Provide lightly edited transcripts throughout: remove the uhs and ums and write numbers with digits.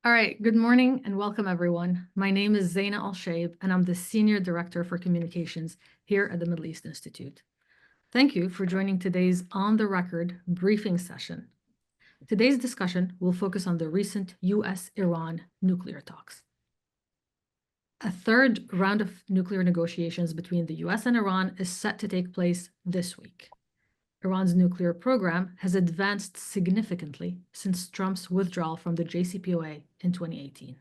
All right, good morning and welcome everyone. My name is Zaina Al-Shaib and I'm the Senior Director for Communications here at the Middle East Institute. Thank you for joining today's On the Record briefing session. Today's discussion will focus on the recent US-Iran nuclear talks. A third round of nuclear negotiations between the US and Iran is set to take place this week. Iran's nuclear program has advanced significantly since Trump's withdrawal from the JCPOA in 2018.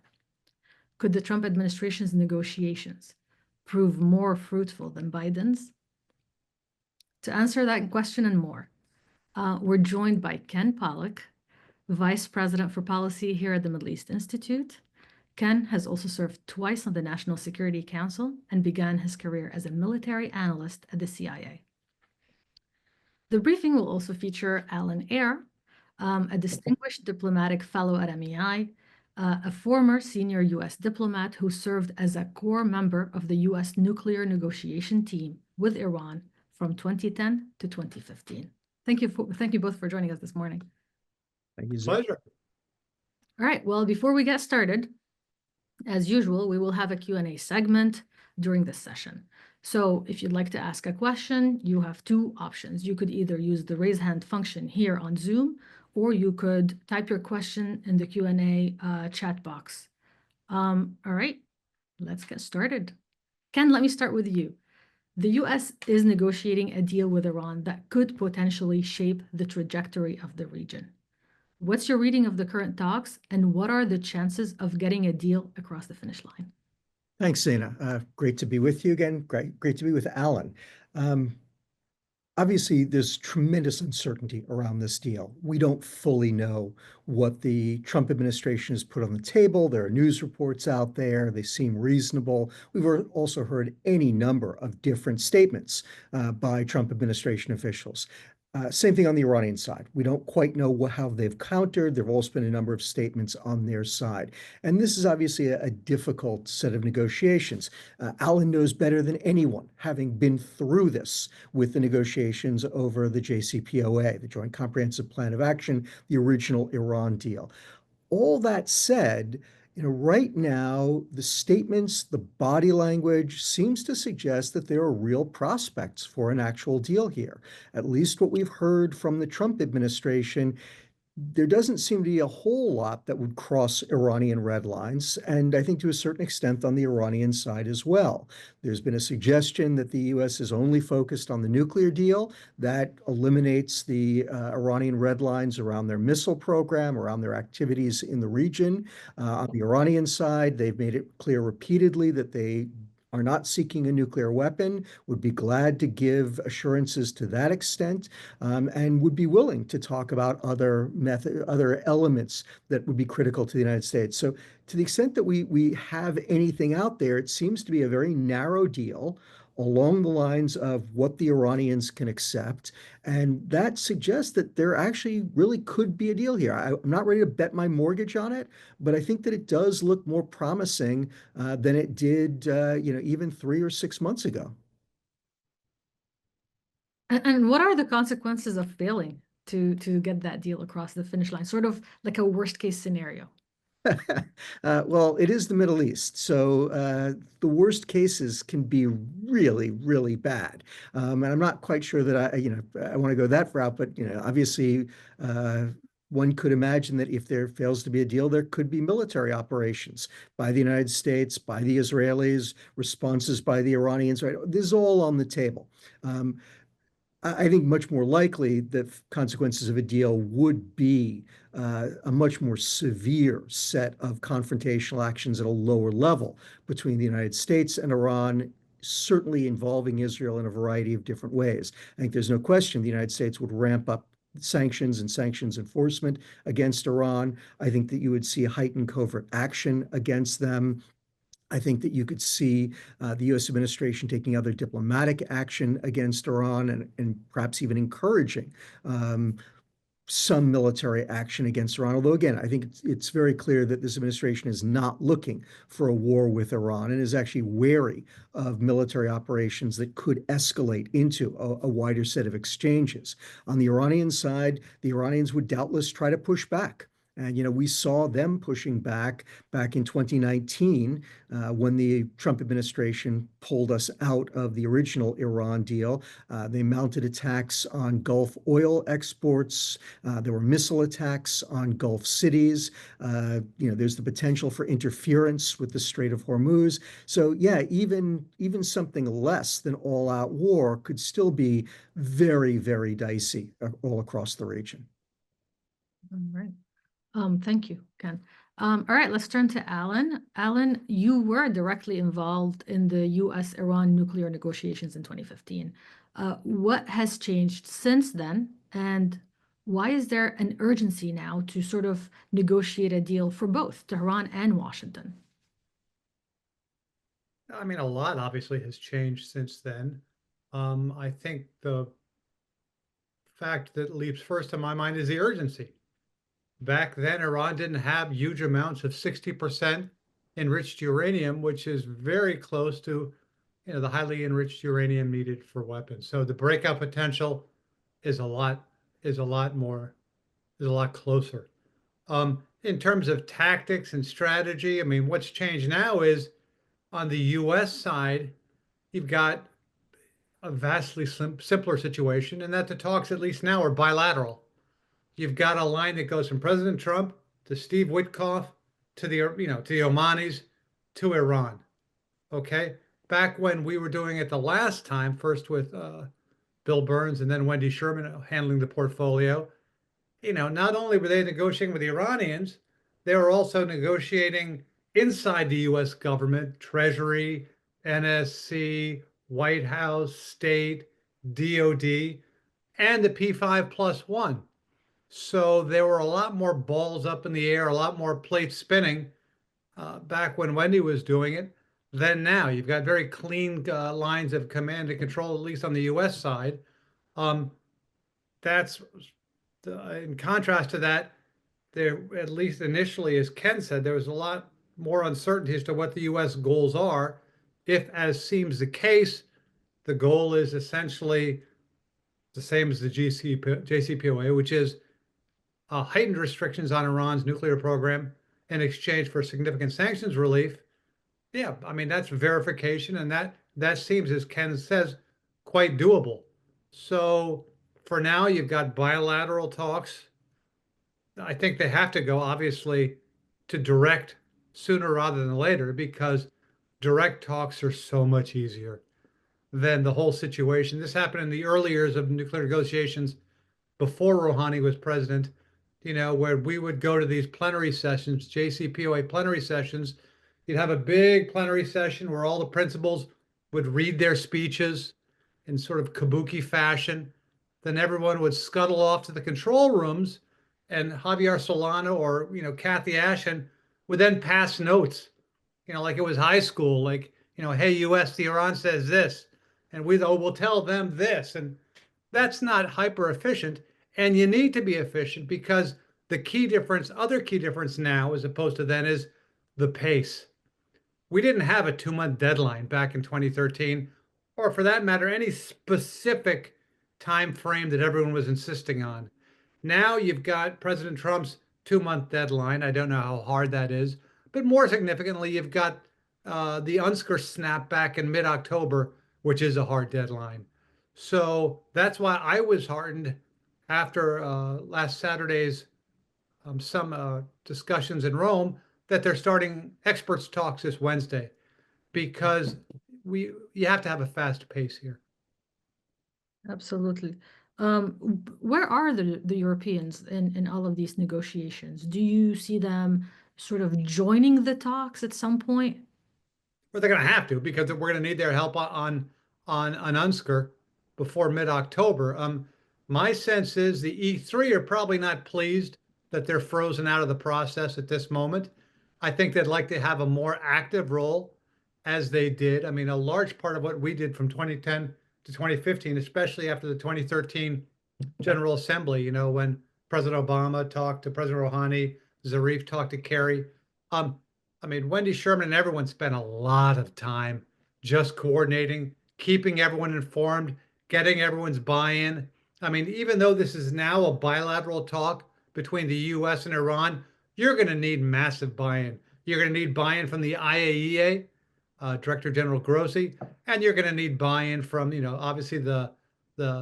Could the Trump administration's negotiations prove more fruitful than Biden's? To answer that question and more, we're joined by Ken Pollack, Vice President for Policy here at the Middle East Institute. Ken has also served twice on the National Security Council and began his career as a military analyst at the CIA. The briefing will also feature Alan Eyre, a distinguished diplomatic fellow at MEI, a former senior U.S. diplomat who served as a core member of the U.S. nuclear negotiation team with Iran from 2010 to 2015. Thank you both for joining us this morning. Thank you. Pleasure. All right, well, before we get started, as usual, we will have a Q&A segment during this session. So if you'd like to ask a question, you have two options. You could either use the raise hand function here on Zoom, or you could type your question in the Q&A chat box. All right, let's get started. Ken, let me start with you. The US is negotiating a deal with Iran that could potentially shape the trajectory of the region. What's your reading of the current talks, and what are the chances of getting a deal across the finish line? Thanks, Zaina. Great to be with you again. Great to be with Alan. Obviously, there's tremendous uncertainty around this deal. We don't fully know what the Trump administration has put on the table. There are news reports out there. They seem reasonable. We've also heard any number of different statements by Trump administration officials. Same thing on the Iranian side. We don't quite know how they've countered. There have also been a number of statements on their side. And this is obviously a difficult set of negotiations. Alan knows better than anyone, having been through this with the negotiations over the JCPOA, the Joint Comprehensive Plan of Action, the original Iran deal. All that said, right now, the statements, the body language seems to suggest that there are real prospects for an actual deal here. At least what we've heard from the Trump administration, there doesn't seem to be a whole lot that would cross Iranian red lines, and I think to a certain extent on the Iranian side as well. There's been a suggestion that the U.S. is only focused on the nuclear deal. That eliminates the Iranian red lines around their missile program, around their activities in the region. On the Iranian side, they've made it clear repeatedly that they are not seeking a nuclear weapon, would be glad to give assurances to that extent, and would be willing to talk about other elements that would be critical to the United States. So to the extent that we have anything out there, it seems to be a very narrow deal along the lines of what the Iranians can accept. And that suggests that there actually really could be a deal here. I'm not ready to bet my mortgage on it, but I think that it does look more promising than it did, even 3 or 6 months ago. And what are the consequences of failing to get that deal across the finish line? Sort of like a worst case scenario. Well, it is the Middle East, so the worst cases can be really, really bad. And I'm not quite sure that I want to go that route, but obviously, one could imagine that if there fails to be a deal, there could be military operations by the United States, by the Israelis, responses by the Iranians. Right, this is all on the table. I think much more likely that consequences of a deal would be a much more severe set of confrontational actions at a lower level between the United States and Iran, certainly involving Israel in a variety of different ways. I think there's no question the United States would ramp up sanctions and sanctions enforcement against Iran. I think that you would see heightened covert action against them. I think that you could see the U.S. administration taking other diplomatic action against Iran and perhaps even encouraging some military action against Iran. Although, again, I think it's very clear that this administration is not looking for a war with Iran and is actually wary of military operations that could escalate into a wider set of exchanges. On the Iranian side, the Iranians would doubtless try to push back And, we saw them pushing back in 2019 when the Trump administration pulled us out of the original Iran deal. They mounted attacks on Gulf oil exports. There were missile attacks on Gulf cities. There's the potential for interference with the Strait of Hormuz. So yeah, even something less than all-out war could still be very, very dicey all across the region. All right. Thank you, Ken. All right, let's turn to Alan. Alan, you were directly involved in the US-Iran nuclear negotiations in 2015. What has changed since then, and why is there an urgency now to sort of negotiate a deal for both Tehran and Washington? I mean, a lot obviously has changed since then. I think the fact that leaps first to my mind is the urgency. Back then, Iran didn't have huge amounts of 60% enriched uranium, which is very close to, the highly enriched uranium needed for weapons. So the breakout potential is a lot closer. In terms of tactics and strategy, I mean, what's changed now is on the U.S. side, you've got a vastly simpler situation, and that the talks, at least now, are bilateral. You've got a line that goes from President Trump to Steve Witkoff to the Omanis to Iran. Okay, back when we were doing it the last time, first with Bill Burns and then Wendy Sherman handling the portfolio. Not only were they negotiating with the Iranians, they were also negotiating inside the U.S. government, Treasury, NSC, White House, State, DOD, and the P5+1. So there were a lot more balls up in the air, a lot more plates spinning back when Wendy was doing it than now. You've got very clean lines of command and control, at least on the U.S. side. That's in contrast to that, there, at least initially, as Ken said, there was a lot more uncertainty as to what the U.S. goals are. If, as seems the case, the goal is essentially the same as the JCPOA, which is heightened restrictions on Iran's nuclear program in exchange for significant sanctions relief. Yeah, I mean, that's verification, and that seems, as Ken says, quite doable. So for now, you've got bilateral talks. I think they have to go, obviously, to direct sooner rather than later, because direct talks are so much easier than the whole situation. This happened in the early years of nuclear negotiations before Rouhani was president, where we would go to these plenary sessions, JCPOA plenary sessions. You'd have a big plenary session where all the principals would read their speeches in sort of kabuki fashion. Then everyone would scuttle off to the control rooms, and Javier Solana or Kathy Ashton would then pass notes, like it was high school, like hey, U.S., the Iran says this, and we'll tell them this, and that's not hyper efficient. And you need to be efficient because the other key difference now, as opposed to then, is the pace. We didn't have a 2-month deadline back in 2013, or for that matter, any specific time frame that everyone was insisting on. Now you've got President Trump's 2-month deadline. I don't know how hard that is, but more significantly, you've got the UNSCR snapback in mid-October, which is a hard deadline. So that's why I was heartened after last Saturday's some discussions in Rome that they're starting experts talks this Wednesday, because you have to have a fast pace here. Absolutely. Where are the Europeans in all of these negotiations? Do you see them sort of joining the talks at some point? But they're going to have to, because we're going to need their help on UNSCR before mid-October. My sense is the E3 are probably not pleased that they're frozen out of the process at this moment. I think they'd like to have a more active role, as they did. I mean, a large part of what we did from 2010 to 2015, especially after the 2013 General Assembly, when President Obama talked to President Rouhani, Zarif talked to Kerry. I mean, Wendy Sherman and everyone spent a lot of time just coordinating, keeping everyone informed, getting everyone's buy-in. I mean, even though this is now a bilateral talk between the US and Iran, you're going to need massive buy-in. You're going to need buy-in from the IAEA, Director General Grossi, and you're going to need buy-in from, obviously the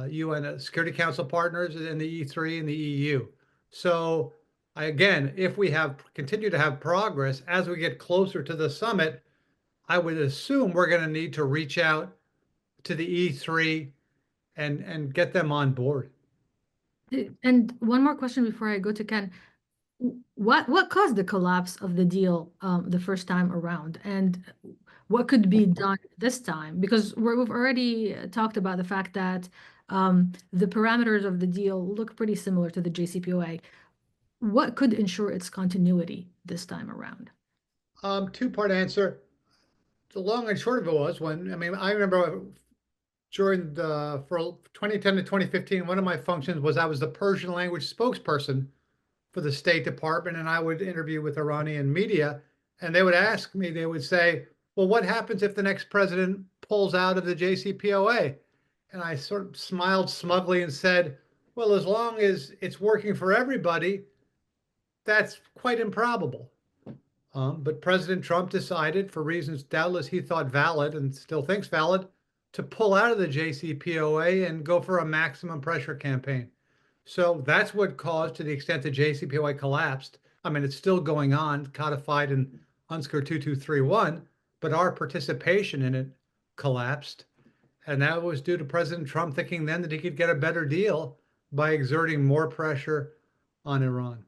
UN Security Council partners and the E3 and the EU. So again, if we continue to have progress as we get closer to the summit, I would assume we're going to need to reach out to the E3 and get them on board. And one more question before I go to Ken. What caused the collapse of the deal the first time around, and what could be done this time? Because we've already talked about the fact that the parameters of the deal look pretty similar to the JCPOA. What could ensure its continuity this time around? Two-part answer. The long and short of it was I remember during for 2010 to 2015, one of my functions was I was the Persian language spokesperson for the State Department, and I would interview with Iranian media, and they would ask me, they would say, well, what happens if the next president pulls out of the JCPOA? And I sort of smiled smugly and said, well, as long as it's working for everybody, that's quite improbable. But President Trump decided, for reasons doubtless he thought valid and still thinks valid, to pull out of the JCPOA and go for a maximum pressure campaign. So that's what caused, to the extent the JCPOA collapsed. It's still going on, codified in UNSCR 2231, but our participation in it collapsed. And that was due to President Trump thinking then that he could get a better deal by exerting more pressure on Iran.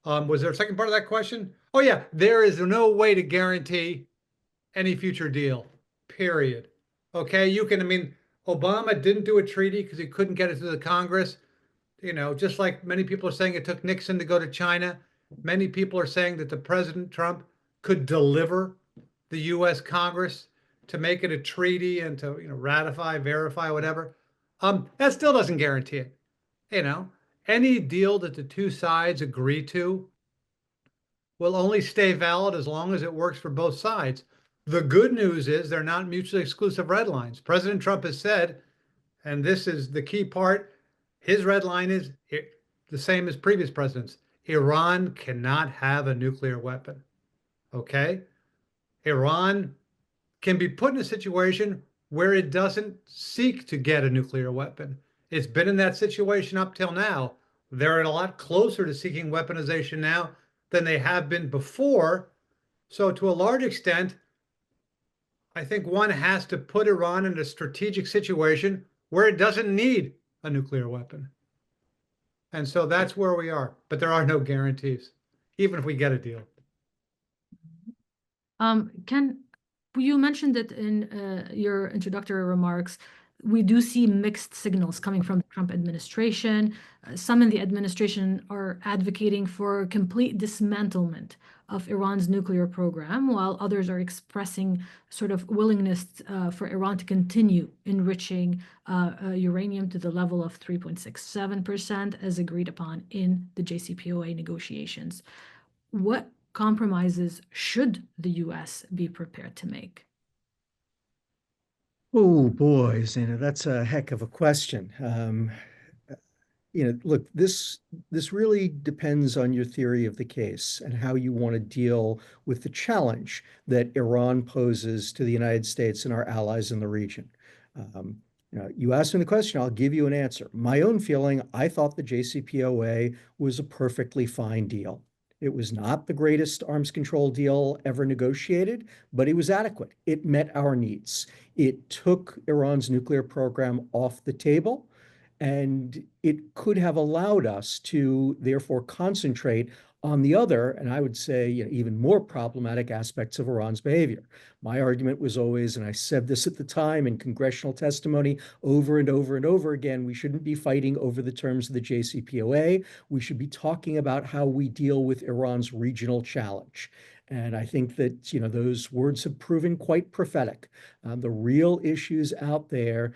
Was there a second part of that question? Oh, yeah, there is no way to guarantee any future deal, period. Okay, Obama didn't do a treaty because he couldn't get it through the Congress. Just like many people are saying it took Nixon to go to China, many people are saying that the President Trump could deliver the US Congress to make it a treaty and to ratify, verify, whatever. That still doesn't guarantee it. Any deal that the two sides agree to will only stay valid as long as it works for both sides. The good news is they're not mutually exclusive red lines. President Trump has said, and this is the key part, his red line is the same as previous presidents. Iran cannot have a nuclear weapon. Okay? Iran can be put in a situation where it doesn't seek to get a nuclear weapon. It's been in that situation up till now. They're a lot closer to seeking weaponization now than they have been before. So to a large extent, I think one has to put Iran in a strategic situation where it doesn't need a nuclear weapon. And so that's where we are. But there are no guarantees, even if we get a deal. Ken, you mentioned it in your introductory remarks. We do see mixed signals coming from the Trump administration. Some in the administration are advocating for complete dismantlement of Iran's nuclear program, while others are expressing sort of willingness for Iran to continue enriching uranium to the level of 3.67% as agreed upon in the JCPOA negotiations. What compromises should the U.S. be prepared to make? Oh boy, Zena, that's a heck of a question. Look, this really depends on your theory of the case and how you want to deal with the challenge that Iran poses to the United States and our allies in the region. You asked me the question, I'll give you an answer. My own feeling, I thought the JCPOA was a perfectly fine deal. It was not the greatest arms control deal ever negotiated, but it was adequate. It met our needs. It took Iran's nuclear program off the table, and it could have allowed us to therefore concentrate on the other, and I would say even more problematic aspects of Iran's behavior. My argument was always, and I said this at the time in congressional testimony over and over and over again, we shouldn't be fighting over the terms of the JCPOA. We should be talking about how we deal with Iran's regional challenge. And I think that those words have proven quite prophetic. The real issues out there,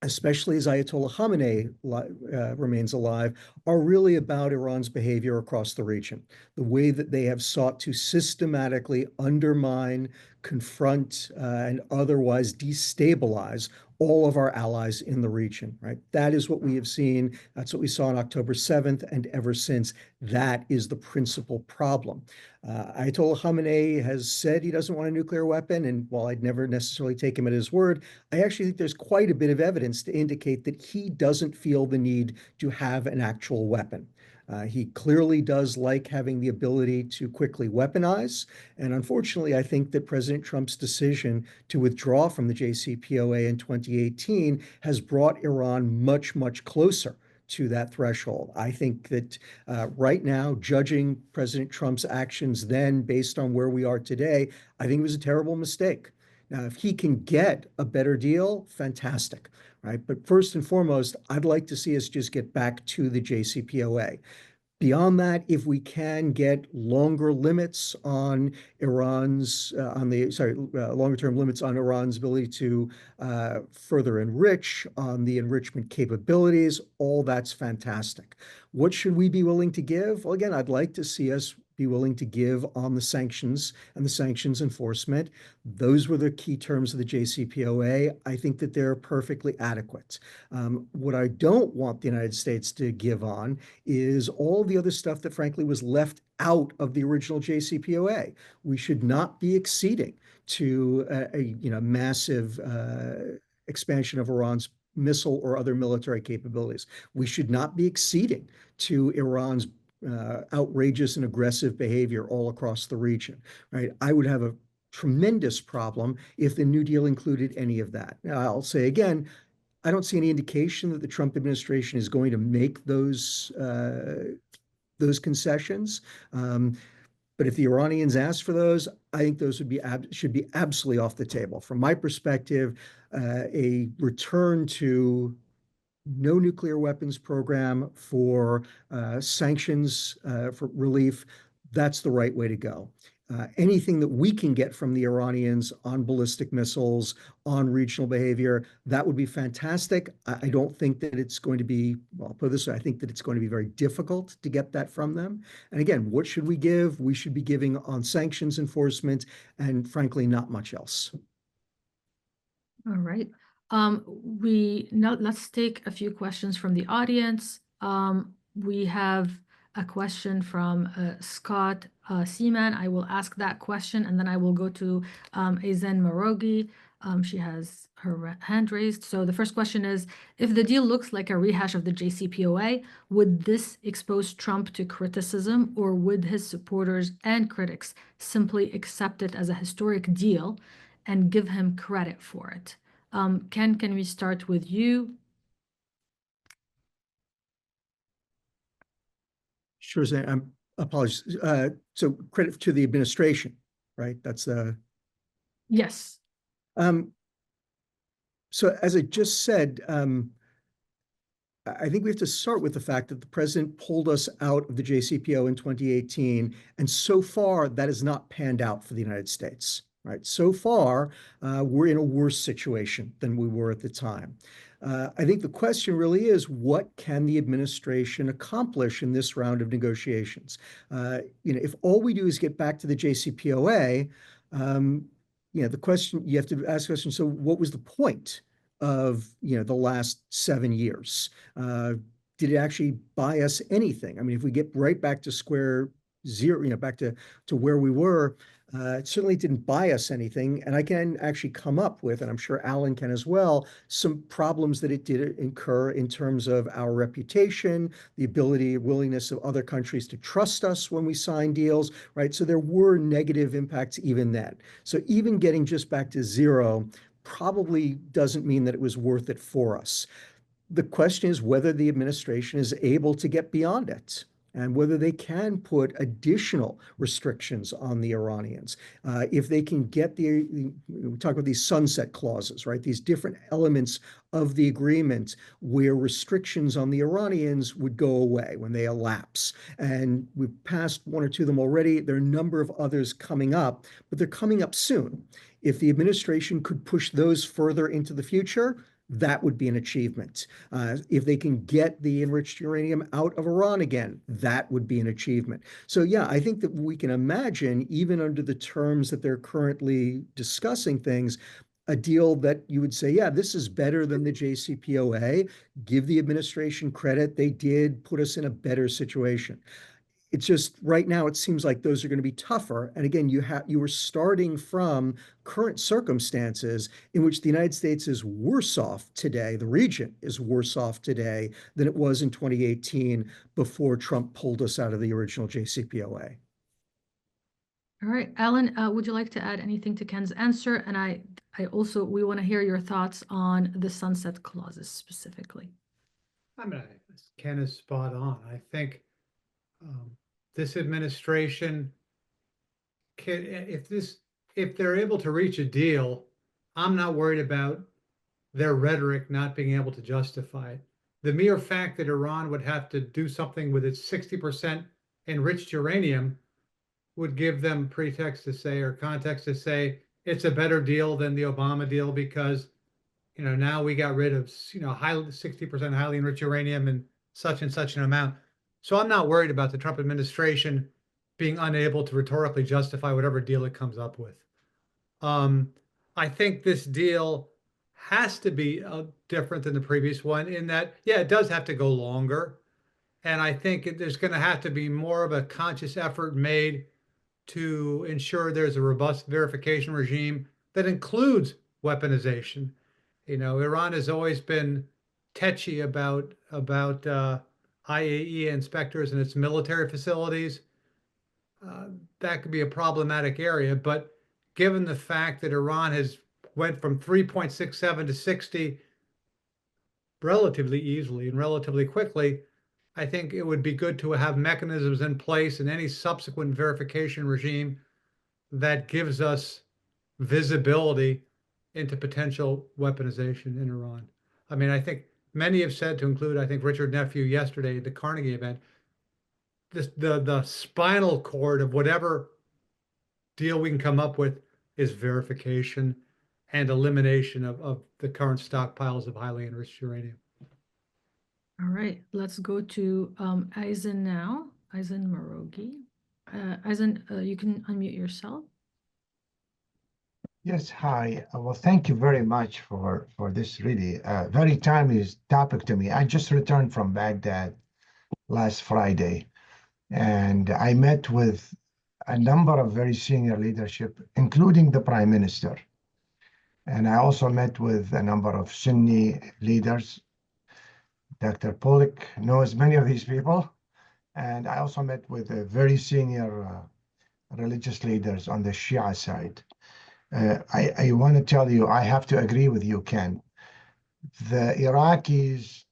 especially as Ayatollah Khamenei remains alive, are really about Iran's behavior across the region. The way that they have sought to systematically undermine confront and otherwise destabilize all of our allies in the region, right? That is what we have seen. That's what we saw on October 7th, and ever since, that is the principal problem. Ayatollah Khamenei has said he doesn't want a nuclear weapon, and while I'd never necessarily take him at his word, I actually think there's quite a bit of evidence to indicate that he doesn't feel the need to have an actual weapon. He clearly does like having the ability to quickly weaponize. And unfortunately, I think that President Trump's decision to withdraw from the JCPOA in 2018 has brought Iran much, much closer to that threshold. I think that right now, judging President Trump's actions then based on where we are today, I think it was a terrible mistake. Now, if he can get a better deal, fantastic, right? But first and foremost, I'd like to see us just get back to the JCPOA. Beyond that, if we can get longer limits on Iran's, longer term limits on Iran's ability to further enrich, on the enrichment capabilities, all that's fantastic. What should we be willing to give? Well, again, I'd like to see us be willing to give on the sanctions and the sanctions enforcement. Those were the key terms of the JCPOA. I think that they're perfectly adequate. What I don't want the United States to give on is all the other stuff that frankly was left out of the original JCPOA. We should not be acceding to a massive expansion of Iran's missile or other military capabilities. We should not be acceding to Iran's outrageous and aggressive behavior all across the region, right? I would have a tremendous problem if the New Deal included any of that. Now, I'll say again, I don't see any indication that the Trump administration is going to make those concessions. But if the Iranians ask for those, I think those should be absolutely off the table. From my perspective, a return to no nuclear weapons program for sanctions for relief, that's the right way to go. Anything that we can get from the Iranians on ballistic missiles, on regional behavior, that would be fantastic. I don't think that it's going to be, well, I'll put it this way, I think that it's going to be very difficult to get that from them. And again, what should we give? We should be giving on sanctions enforcement and frankly, not much else. All right. Let's take a few questions from the audience. We have a question from Scott Seaman. I will ask that question, and then I will go to Azen Marogi. She has her hand raised. So the first question is, if the deal looks like a rehash of the JCPOA, would this expose Trump to criticism, or would his supporters and critics simply accept it as a historic deal and give him credit for it? Ken, can we start with you? Sure, Zane. Apologies. So credit to the administration, right? That's the... Yes. So as I just said, I think we have to start with the fact that the president pulled us out of the JCPO in 2018, and so far that has not panned out for the United States. Right. So far, we're in a worse situation than we were at the time. I think the question really is, what can the administration accomplish in this round of negotiations? If all we do is get back to the JCPOA, the question you have to ask the question, so what was the point of the last 7 years? Did it actually buy us anything? I mean, if we get right back to square zero, back to where we were, it certainly didn't buy us anything. And I can actually come up with, and I'm sure Alan can as well, some problems that it did incur in terms of our reputation, the ability, willingness of other countries to trust us when we sign deals, right? So there were negative impacts even then. So even getting just back to zero probably doesn't mean that it was worth it for us. The question is whether the administration is able to get beyond it, and whether they can put additional restrictions on the Iranians. If they can get we talk about these sunset clauses, right? These different elements of the agreement where restrictions on the Iranians would go away when they elapse. And we've passed one or two of them already. There are a number of others coming up, but they're coming up soon. If the administration could push those further into the future, that would be an achievement. If they can get the enriched uranium out of Iran again, that would be an achievement. So yeah, I think that we can imagine, even under the terms that they're currently discussing things, a deal that you would say, yeah, this is better than the JCPOA. Give the administration credit. They did put us in a better situation. It's just right now it seems like those are going to be tougher. And again, you were starting from current circumstances in which the United States is worse off today, the region is worse off today than it was in 2018 before Trump pulled us out of the original JCPOA. All right, Alan, would you like to add anything to Ken's answer? And we want to hear your thoughts on the sunset clauses specifically. I mean, Ken is spot on. I think this administration can, if they're able to reach a deal, I'm not worried about their rhetoric not being able to justify it. The mere fact that Iran would have to do something with its 60% enriched uranium would give them pretext to say, or context to say, it's a better deal than the Obama deal because, now we got rid of, 60% highly enriched uranium and such an amount. So I'm not worried about the Trump administration being unable to rhetorically justify whatever deal it comes up with. I think this deal has to be different than the previous one in that, yeah, it does have to go longer. And I think there's going to have to be more of a conscious effort made to ensure there's a robust verification regime that includes weaponization. Iran has always been tetchy about IAEA inspectors and its military facilities. That could be a problematic area, but given the fact that Iran has went from 3.67 to 60 relatively easily and relatively quickly, I think it would be good to have mechanisms in place in any subsequent verification regime that gives us visibility into potential weaponization in Iran. I mean, I think many have said, to include, I think, Richard Nephew yesterday at the Carnegie event, the spinal cord of whatever deal we can come up with is verification and elimination of the current stockpiles of highly enriched uranium. All right, let's go to Eisen now, Eisen Marogi. Eisen, you can unmute yourself. Yes, hi. Well, thank you very much for this really very timely topic to me. I just returned from Baghdad last Friday, and I met with a number of very senior leadership, including the Prime Minister. And I also met with a number of Sunni leaders. Dr. Pollack knows many of these people. And I also met with very senior religious leaders on the Shia side. I want to tell you, I have to agree with you, Ken. The Iraqis,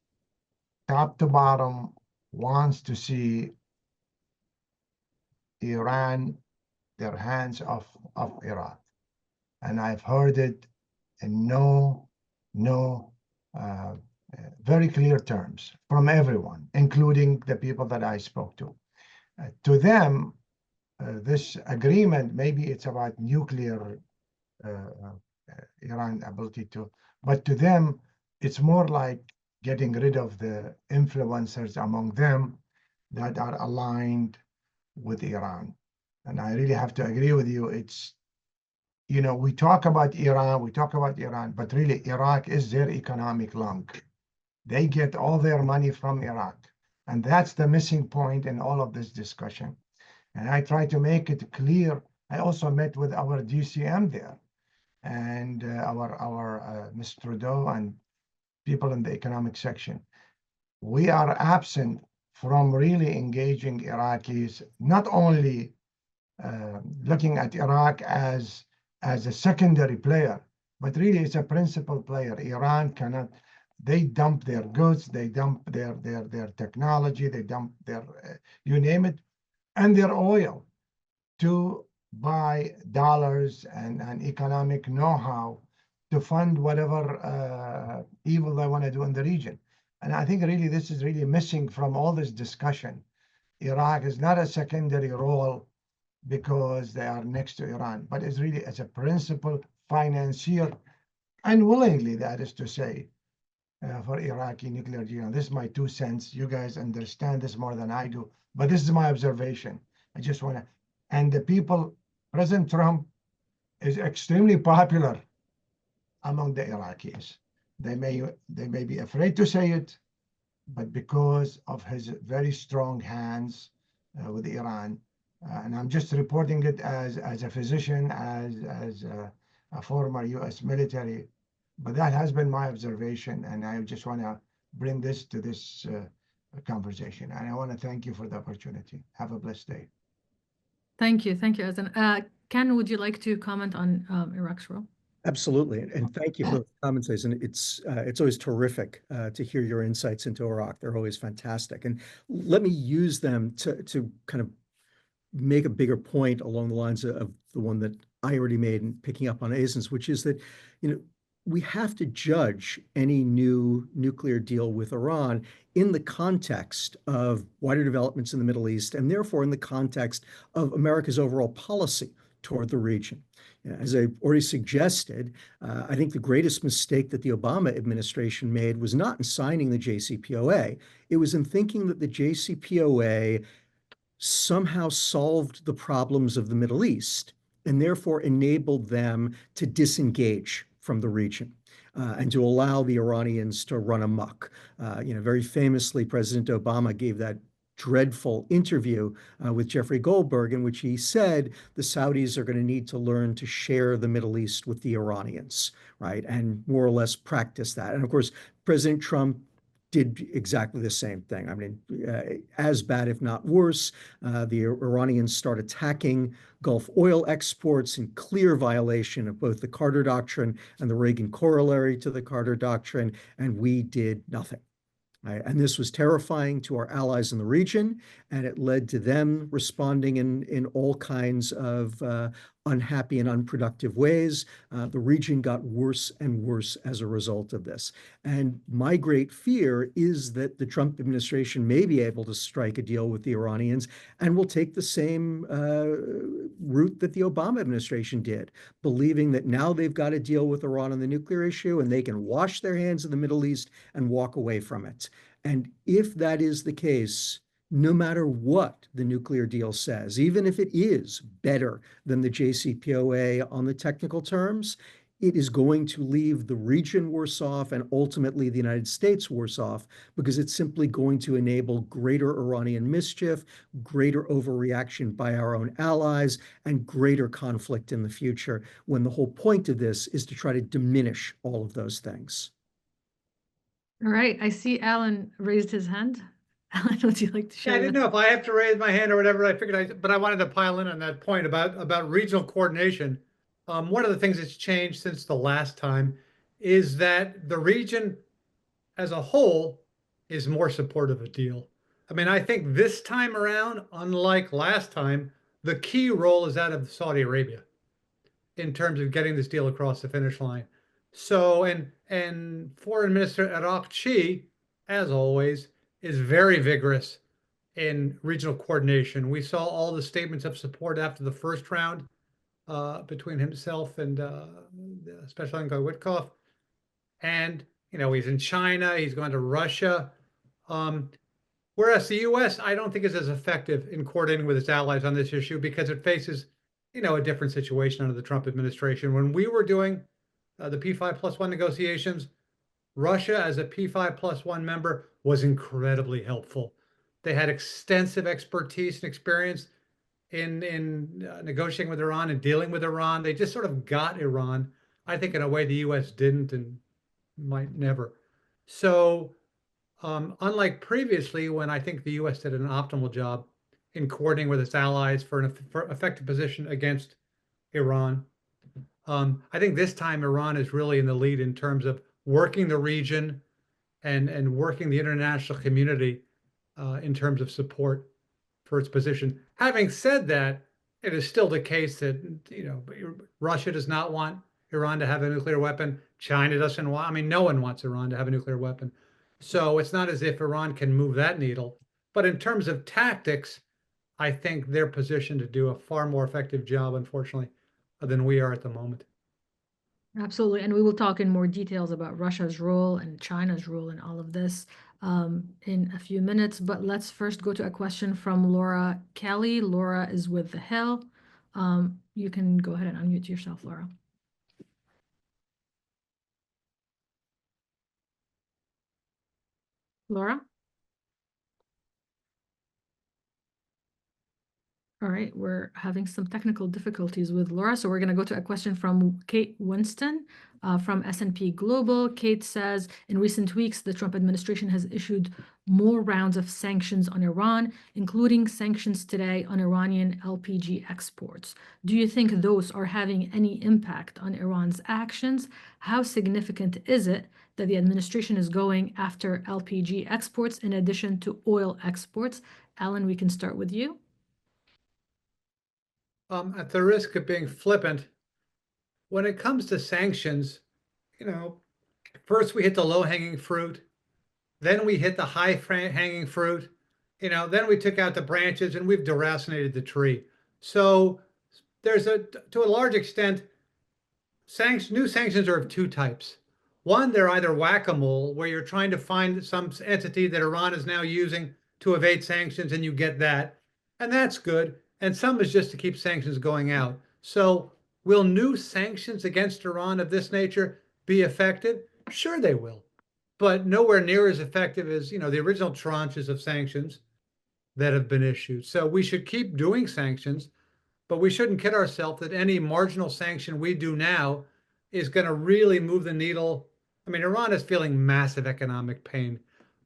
top to bottom, wants to see Iran, their hands off of Iraq. And I've heard it in very clear terms from everyone, including the people that I spoke to. To them, this agreement, maybe it's about nuclear Iran ability to, but to them, it's more like getting rid of the influencers among them that are aligned with Iran. And I really have to agree with you. It's, we talk about Iran, but really Iraq is their economic lung. They get all their money from Iraq. And that's the missing point in all of this discussion. And I try to make it clear. I also met with our DCM there and our Mr. Trudeau and people in the economic section. We are absent from really engaging Iraqis, not only looking at Iraq as a secondary player, but really it's a principal player. Iran cannot, they dump their goods, they dump their technology, they dump their, you name it, and their oil to buy dollars and economic know-how to fund whatever evil they want to do in the region. And I think really this is really missing from all this discussion. Iraq is not a secondary role because they are next to Iran, but it's really as a principal financier, unwillingly, that is to say, for Iraqi nuclear deal. This is my 2 cents. You guys understand this more than I do, but this is my observation. I just want to, and the people, President Trump is extremely popular among the Iraqis. They may be afraid to say it, but because of his very strong hands with Iran, and I'm just reporting it as a physician, as a former U.S. military, but that has been my observation, and I just want to bring this to this conversation. And I want to thank you for the opportunity. Have a blessed day. Thank you, Azan. Ken, would you like to comment on Iraq's role? Absolutely, and thank you for those comments, and it's always terrific to hear your insights into Iraq. They're always fantastic, and let me use them to kind of make a bigger point along the lines of the one that I already made and picking up on Azan's, which is that, we have to judge any new nuclear deal with Iran in the context of wider developments in the Middle East, and therefore in the context of America's overall policy toward the region. As I already suggested, I think the greatest mistake that the Obama administration made was not in signing the JCPOA. It was in thinking that the JCPOA somehow solved the problems of the Middle East and therefore enabled them to disengage from the region and to allow the Iranians to run amok. Very famously, President Obama gave that dreadful interview with Jeffrey Goldberg in which he said the Saudis are going to need to learn to share the Middle East with the Iranians, right? And more or less practice that. And of course, President Trump did exactly the same thing. I mean, as bad, if not worse. The Iranians start attacking Gulf oil exports in clear violation of both the Carter Doctrine and the Reagan corollary to the Carter Doctrine, and we did nothing. Right? And this was terrifying to our allies in the region, and it led to them responding in all kinds of unhappy and unproductive ways. The region got worse and worse as a result of this. And my great fear is that the Trump administration may be able to strike a deal with the Iranians and will take the same route that the Obama administration did, believing that now they've got to deal with Iran on the nuclear issue and they can wash their hands of the Middle East and walk away from it. And if that is the case, no matter what the nuclear deal says, even if it is better than the JCPOA on the technical terms, it is going to leave the region worse off and ultimately the United States worse off because it's simply going to enable greater Iranian mischief, greater overreaction by our own allies, and greater conflict in the future when the whole point of this is to try to diminish all of those things. All right, I see Alan raised his hand. Alan, would you like to share? Yeah, I didn't know if I have to raise my hand or whatever. I figured but I wanted to pile in on that point about regional coordination. One of the things that's changed since the last time is that the region as a whole is more supportive of a deal. I mean, I think this time around, unlike last time, the key role is out of Saudi Arabia in terms of getting this deal across the finish line. So, and Foreign Minister Araghchi, as always, is very vigorous in regional coordination. We saw all the statements of support after the first round between himself and Special Envoy Witkoff. And, he's in China, he's gone to Russia. Whereas the U.S., I don't think is as effective in coordinating with its allies on this issue because it faces, a different situation under the Trump administration. When we were doing the P5+1 negotiations, Russia as a P5+1 member was incredibly helpful. They had extensive expertise and experience in negotiating with Iran and dealing with Iran. They just sort of got Iran, I think, in a way the U.S. didn't and might never. So unlike previously, when I think the U.S. did an optimal job in coordinating with its allies for an effective position against Iran, I think this time Iran is really in the lead in terms of working the region and working the international community in terms of support for its position. Having said that, it is still the case that Russia does not want Iran to have a nuclear weapon. China doesn't want. I mean, no one wants Iran to have a nuclear weapon. So it's not as if Iran can move that needle. But in terms of tactics, I think they're positioned to do a far more effective job, unfortunately, than we are at the moment. Absolutely. And we will talk in more details about Russia's role and China's role in all of this in a few minutes. But let's first go to a question from Laura Kelly. Laura is with The Hill. You can go ahead and unmute yourself, Laura. Laura? All right, we're having some technical difficulties with Laura, so we're going to go to a question from Kate Winston from S&P Global. Kate says, in recent weeks, the Trump administration has issued more rounds of sanctions on Iran, including sanctions today on Iranian LPG exports. Do you think those are having any impact on Iran's actions? How significant is it that the administration is going after LPG exports in addition to oil exports? Alan, we can start with you. At the risk of being flippant, when it comes to sanctions, first we hit the low-hanging fruit, then we hit the high-hanging fruit, then we took out the branches and we've deracinated the tree. So there's to a large extent, new sanctions are of two types. One, they're either whack-a-mole, where you're trying to find some entity that Iran is now using to evade sanctions, and you get that, and that's good. And some is just to keep sanctions going out. So will new sanctions against Iran of this nature be effective? Sure, they will, but nowhere near as effective as the original tranches of sanctions that have been issued. So we should keep doing sanctions, but we shouldn't kid ourselves that any marginal sanction we do now is going to really move the needle. I mean, Iran is feeling massive economic pain,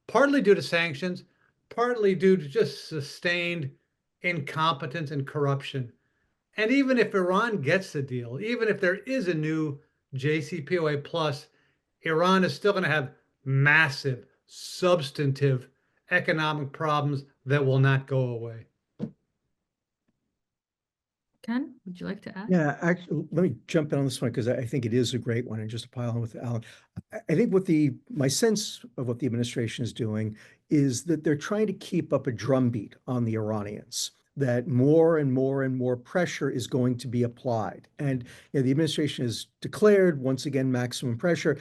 partly due to sanctions, partly due to just sustained incompetence and corruption. And even if Iran gets the deal, even if there is a new JCPOA plus, Iran is still going to have massive, substantive economic problems that will not go away. Ken, would you like to add? Yeah, actually, let me jump in on this one because I think it is a great one. And just to pile on with Alan, I think my sense of what the administration is doing is that they're trying to keep up a drumbeat on the Iranians, that more and more and more pressure is going to be applied. And the administration has declared, once again, maximum pressure.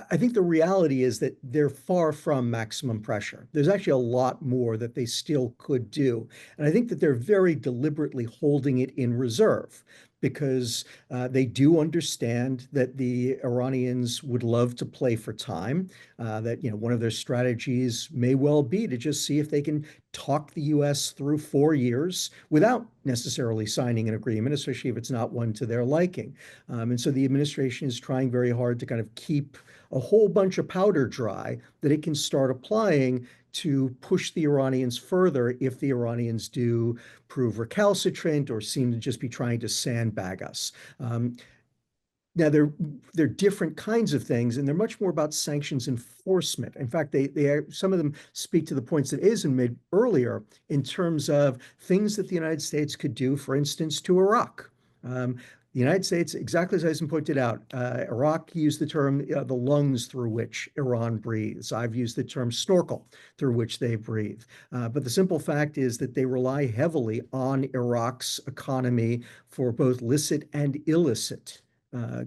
I think the reality is that they're far from maximum pressure. There's actually a lot more that they still could do. And I think that they're very deliberately holding it in reserve because they do understand that the Iranians would love to play for time, that one of their strategies may well be to just see if they can talk the U.S. through 4 years without necessarily signing an agreement, especially if it's not one to their liking. And so the administration is trying very hard to kind of keep a whole bunch of powder dry that it can start applying to push the Iranians further if the Iranians do prove recalcitrant or seem to just be trying to sandbag us. Now, they're different kinds of things, and they're much more about sanctions enforcement. In fact, some of them speak to the points that Aizen made earlier in terms of things that the United States could do, for instance, to Iraq. The United States, exactly as Aizen pointed out, Iraq used the term the lungs through which Iran breathes. I've used the term snorkel through which they breathe. But the simple fact is that they rely heavily on Iraq's economy for both licit and illicit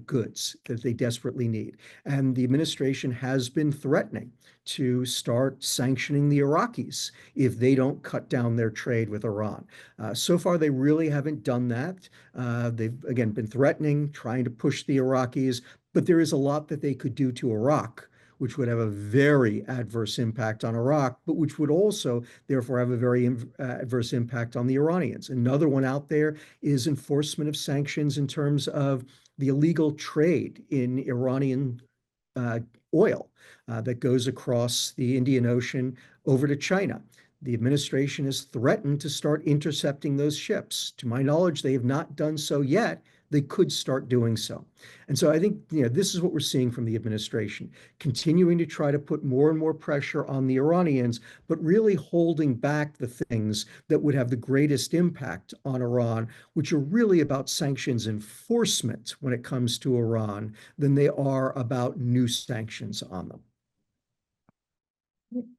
goods that they desperately need. And the administration has been threatening to start sanctioning the Iraqis if they don't cut down their trade with Iran. So far, they really haven't done that. They've, again, been threatening, trying to push the Iraqis, but there is a lot that they could do to Iraq, which would have a very adverse impact on Iraq, but which would also, therefore, have a very adverse impact on the Iranians. Another one out there is enforcement of sanctions in terms of the illegal trade in Iranian oil that goes across the Indian Ocean over to China. The administration has threatened to start intercepting those ships. To my knowledge, they have not done so yet. They could start doing so. And so I think this is what we're seeing from the administration, continuing to try to put more and more pressure on the Iranians, but really holding back the things that would have the greatest impact on Iran, which are really about sanctions enforcement when it comes to Iran than they are about new sanctions on them.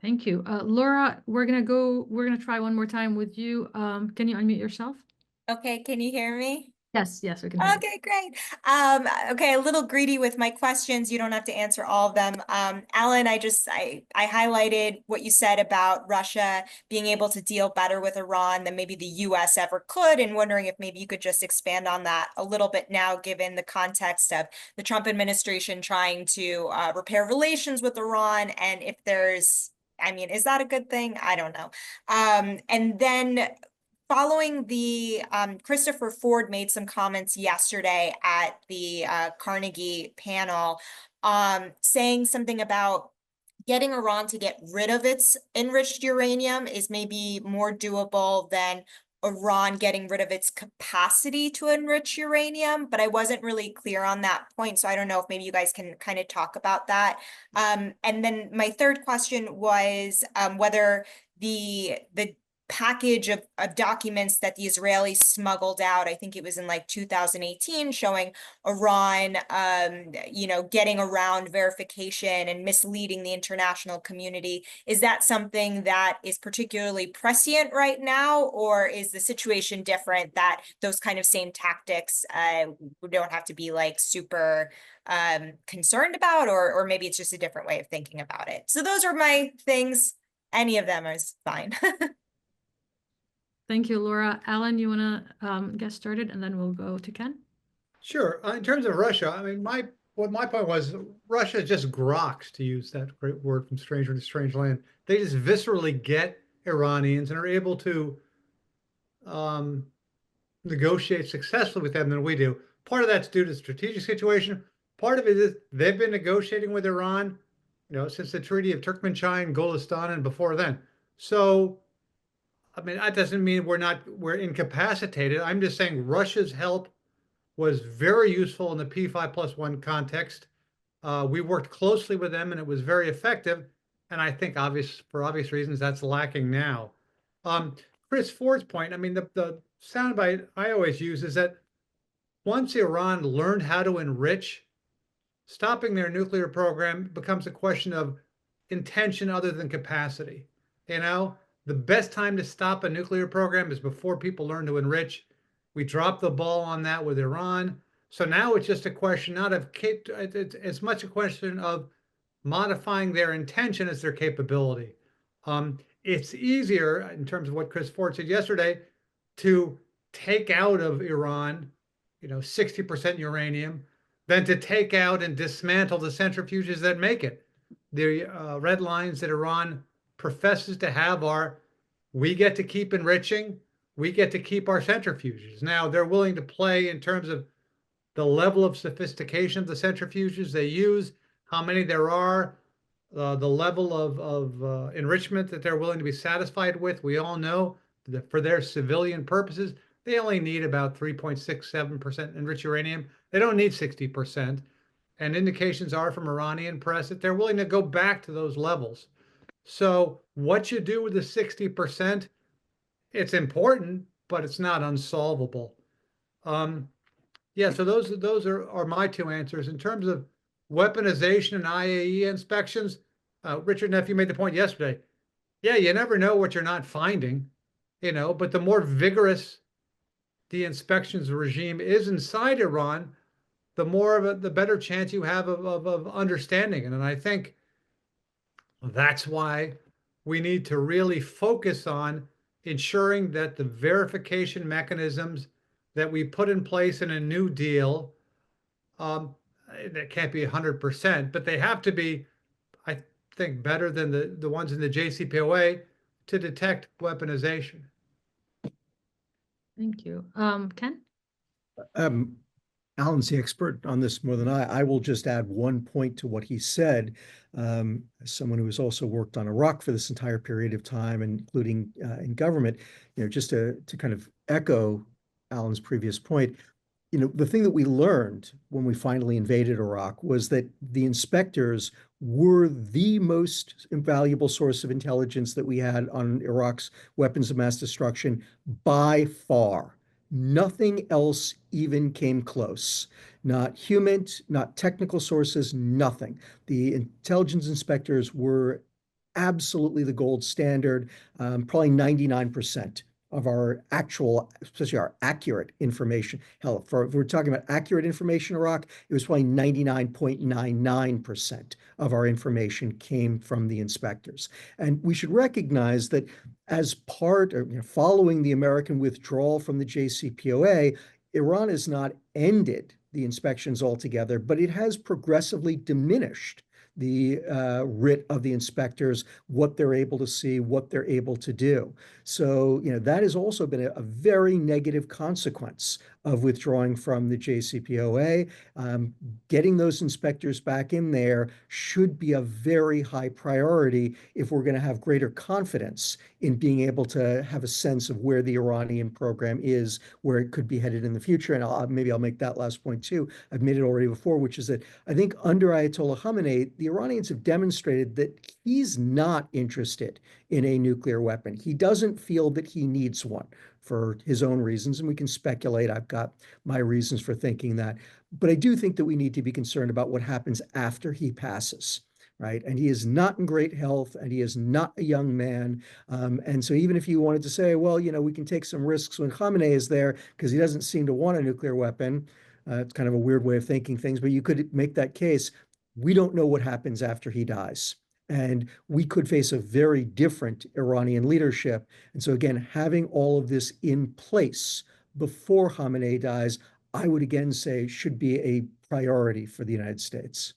Thank you. Laura, we're gonna try one more time with you. Can you unmute yourself? Okay, can you hear me? Yes, we can hear you. Okay, great. Okay, a little greedy with my questions. You don't have to answer all of them. Alan, I highlighted what you said about Russia being able to deal better with Iran than maybe the US ever could, and wondering if maybe you could just expand on that a little bit now, given the context of the Trump administration trying to repair relations with Iran, and if there's, I mean, is that a good thing? I don't know. And then following the Christopher Ford made some comments yesterday at the Carnegie panel, saying something about getting Iran to get rid of its enriched uranium is maybe more doable than Iran getting rid of its capacity to enrich uranium, but I wasn't really clear on that point. So I don't know if maybe you guys can kind of talk about that. And then my third question was whether the package of documents that the Israelis smuggled out, I think it was in like 2018, showing Iran, getting around verification and misleading the international community. Is that something that is particularly prescient right now, or is the situation different that those kind of same tactics we don't have to be like super concerned about, or maybe it's just a different way of thinking about it? So those are my things. Any of them is fine. Thank you, Laura. Alan, you want to get started, and then we'll go to Ken? Sure. In terms of Russia, I mean, my point was Russia just groks, to use that great word from Stranger in a Strange Land. They just viscerally get Iranians and are able to negotiate successfully with them than we do. Part of that's due to the strategic situation. Part of it is they've been negotiating with Iran, since the Treaty of Turkmenchay, Golistan, and before then. So, I mean, that doesn't mean we're incapacitated. I'm just saying Russia's help was very useful in the P5+1 context. We worked closely with them and it was very effective. And I think for obvious reasons, that's lacking now. Chris Ford's point, I mean, the soundbite I always use is that once Iran learned how to enrich, stopping their nuclear program becomes a question of intention other than capacity. The best time to stop a nuclear program is before people learn to enrich. We dropped the ball on that with Iran. So now it's just a question, not of, it's as much a question of modifying their intention as their capability. It's easier, in terms of what Chris Ford said yesterday, to take out of Iran, 60% uranium, than to take out and dismantle the centrifuges that make it. The red lines that Iran professes to have are, we get to keep enriching, we get to keep our centrifuges. Now, they're willing to play in terms of the level of sophistication of the centrifuges they use, how many there are, the level of enrichment that they're willing to be satisfied with. We all know that for their civilian purposes, they only need about 3.67% enriched uranium. They don't need 60%. And indications are from Iranian press that they're willing to go back to those levels. So what you do with the 60%, it's important, but it's not unsolvable. So those are my two answers. In terms of weaponization and IAEA inspections, Richard Neff, you made the point yesterday. Yeah, you never know what you're not finding, but the more vigorous the inspections regime is inside Iran, the better chance you have of understanding it. And I think that's why we need to really focus on ensuring that the verification mechanisms that we put in place in a new deal, that can't be 100%, but they have to be, I think, better than the ones in the JCPOA to detect weaponization. Thank you. Ken? Alan's the expert on this more than I. I will just add one point to what he said. As someone who has also worked on Iraq for this entire period of time, including in government, just to kind of echo Alan's previous point, the thing that we learned when we finally invaded Iraq was that the inspectors were the most invaluable source of intelligence that we had on Iraq's weapons of mass destruction by far. Nothing else even came close. Not human, not technical sources, nothing. The intelligence inspectors were absolutely the gold standard, probably 99%. of our actual, especially our accurate information. Hell, if we're talking about accurate information in Iraq, it was probably 99.99% of our information came from the inspectors. And we should recognize that as part of, following the American withdrawal from the JCPOA, Iran has not ended the inspections altogether, but it has progressively diminished the writ of the inspectors, what they're able to see, what they're able to do. So, that has also been a very negative consequence of withdrawing from the JCPOA. Getting those inspectors back in there should be a very high priority if we're going to have greater confidence in being able to have a sense of where the Iranian program is, where it could be headed in the future. And maybe I'll make that last point too. I've made it already before, which is that I think under Ayatollah Khamenei, the Iranians have demonstrated that he's not interested in a nuclear weapon. He doesn't feel that he needs one for his own reasons, and we can speculate. I've got my reasons for thinking that. But I do think that we need to be concerned about what happens after he passes, right? And he is not in great health, and he is not a young man. And so even if you wanted to say, well, we can take some risks when Khamenei is there because he doesn't seem to want a nuclear weapon, it's kind of a weird way of thinking things, but you could make that case. We don't know what happens after he dies. And we could face a very different Iranian leadership. And so again, having all of this in place before Khamenei dies, I would again say should be a priority for the United States.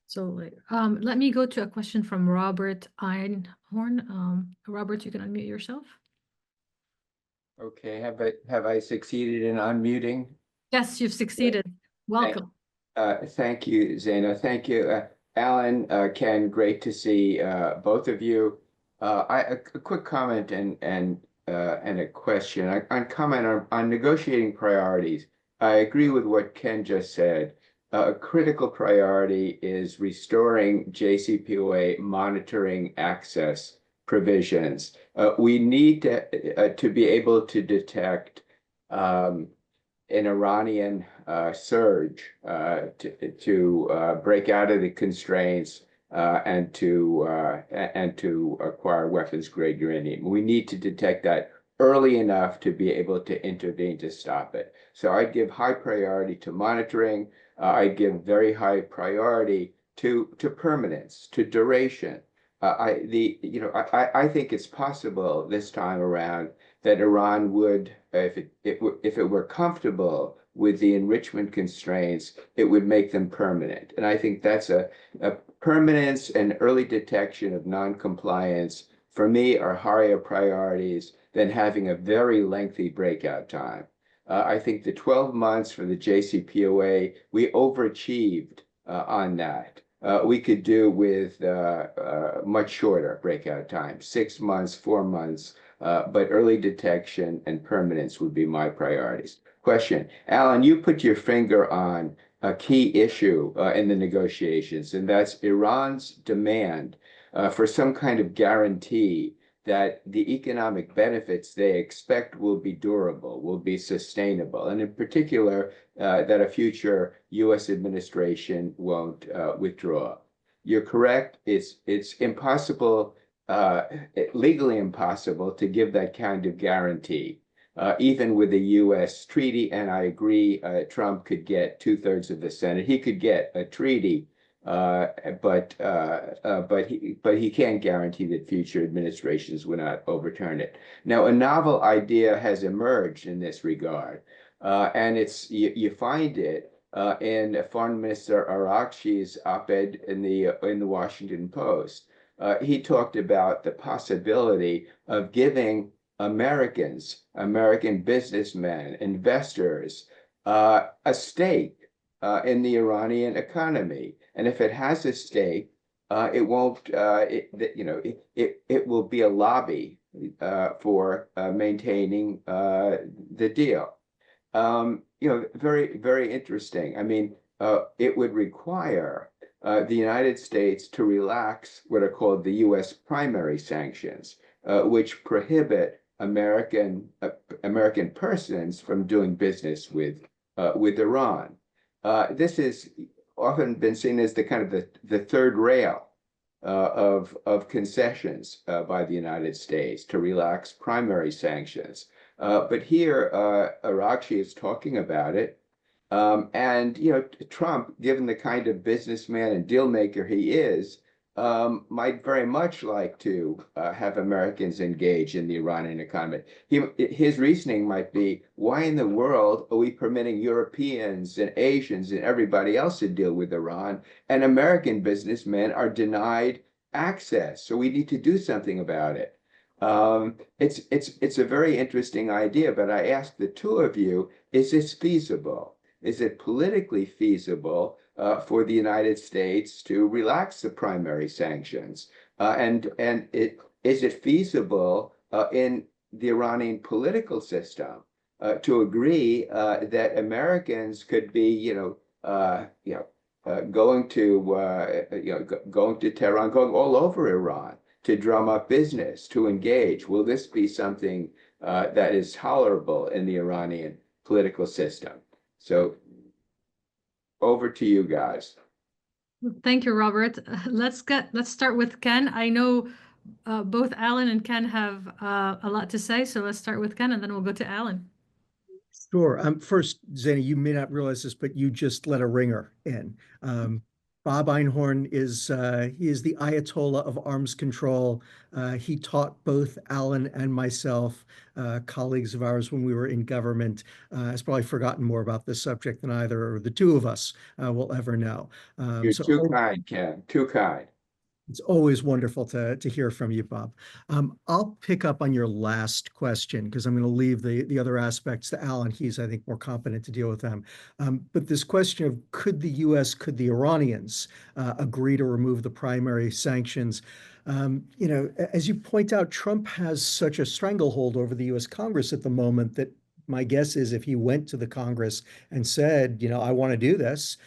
So let me go to a question from Robert Einhorn. Robert, you can unmute yourself. Okay, have I succeeded in unmuting? Yes, you've succeeded. Welcome. Thank you, Zaina. Thank you, Alan, Ken. Great to see both of you. A quick comment and a question. On comment on negotiating priorities. I agree with what Ken just said. A critical priority is restoring JCPOA monitoring access provisions. We need to be able to detect an Iranian surge to break out of the constraints and to acquire weapons-grade uranium. We need to detect that early enough to be able to intervene to stop it. So I'd give high priority to monitoring. I'd give very high priority to permanence, to duration. I think it's possible this time around that Iran would, if it were comfortable with the enrichment constraints, it would make them permanent. And I think that's a permanence and early detection of non-compliance, for me, are higher priorities than having a very lengthy breakout time. I think the 12 months for the JCPOA, we overachieved on that. We could do with much shorter breakout time, 6 months, 4 months, but early detection and permanence would be my priorities. Question, Alan, you put your finger on a key issue in the negotiations, and that's Iran's demand for some kind of guarantee that the economic benefits they expect will be durable, will be sustainable, and in particular, that a future US administration won't withdraw. You're correct, it's impossible, legally impossible to give that kind of guarantee, even with a US treaty, and I agree, Trump could get 2/3 of the Senate. He could get a treaty, but he can't guarantee that future administrations will not overturn it. Now, a novel idea has emerged in this regard, and you find it in Foreign Minister Araghchi's op-ed in the Washington Post. He talked about the possibility of giving American businessmen, investors, a stake in the Iranian economy. And if it has a stake, it won't, it will be a lobby for maintaining the deal. Very, very interesting. I mean, it would require the United States to relax what are called the US primary sanctions, which prohibit American persons from doing business with Iran. This is often been seen as the kind of the third rail of concessions by the United States to relax primary sanctions. But here, Arakshi is talking about it. And, Trump, given the kind of businessman and deal maker he is, might very much like to have Americans engage in the Iranian economy. His reasoning might be, why in the world are we permitting Europeans and Asians and everybody else to deal with Iran, and American businessmen are denied access? So we need to do something about it. It's a very interesting idea, but I ask the two of you, is this feasible? Is it politically feasible for the United States to relax the primary sanctions? Is it feasible in the Iranian political system to agree that Americans could be, going to Tehran, going all over Iran to drum up business, to engage? Will this be something that is tolerable in the Iranian political system? So over to you guys. Thank you, Robert. Let's start with Ken. I know both Alan and Ken have a lot to say, so let's start with Ken and then we'll go to Alan. Sure. First, Zaina, you may not realize this, but you just let a ringer in. Bob Einhorn is he is the Ayatollah of arms control. He taught both Alan and myself, colleagues of ours when we were in government. Has probably forgotten more about this subject than either of the two of us will ever know. You're too kind, Ken. Too kind. It's always wonderful to hear from you, Bob. I'll pick up on your last question because I'm going to leave the other aspects to Alan. He's, I think, more competent to deal with them. But this question of could the Iranians agree to remove the primary sanctions? As you point out, Trump has such a stranglehold over the U.S. Congress at the moment that my guess is if he went to the Congress and said, I want to do this,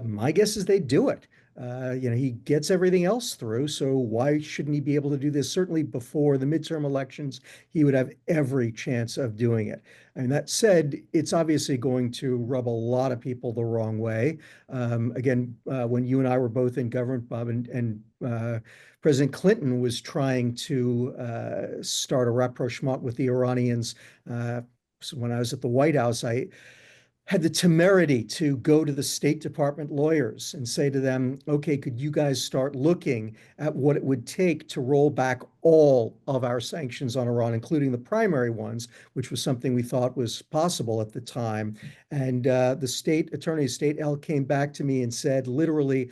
my guess is they'd do it. He gets everything else through, so why shouldn't he be able to do this? Certainly before the midterm elections, he would have every chance of doing it. And that said, it's obviously going to rub a lot of people the wrong way. Again, when you and I were both in government, Bob, and President Clinton was trying to start a rapprochement with the Iranians. So when I was at the White House, I had the temerity to go to the State Department lawyers and say to them, okay, could you guys start looking at what it would take to roll back all of our sanctions on Iran, including the primary ones, which was something we thought was possible at the time. And the state attorney, State L, came back to me and said, literally,